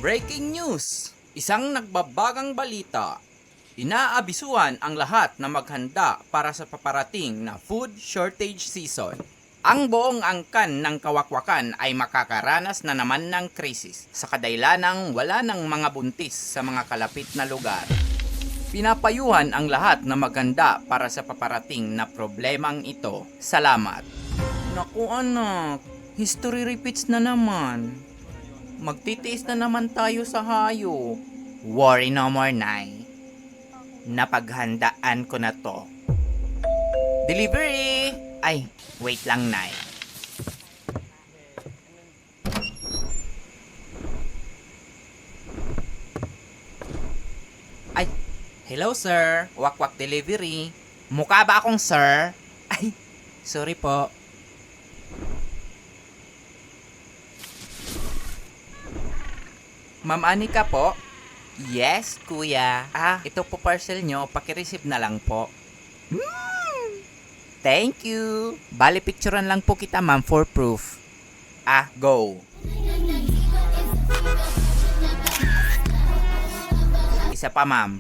Breaking news! Isang nagbabagang balita. Inaabisuhan ang lahat na maghanda para sa paparating na food shortage season. Ang buong angkan ng kawakwakan ay makakaranas na naman ng krisis sa kadailanang wala ng mga buntis sa mga kalapit na lugar. Pinapayuhan ang lahat na maghanda para sa paparating na problemang ito. Salamat. Naku anak, history repeats na naman. Magtitiis na naman tayo sa hayo. Worry no more, Nay. Napaghandaan ko na to. Delivery! Ay, wait lang, Nay. Ay, hello sir. Wakwak delivery. Mukha ba akong sir? Ay, sorry po. Ma'am Anika po? Yes, kuya. Ito po parcel nyo. Paki-receive na lang po. Thank you. Bali, picturean lang po kita, ma'am, for proof. Go. Isa pa, ma'am.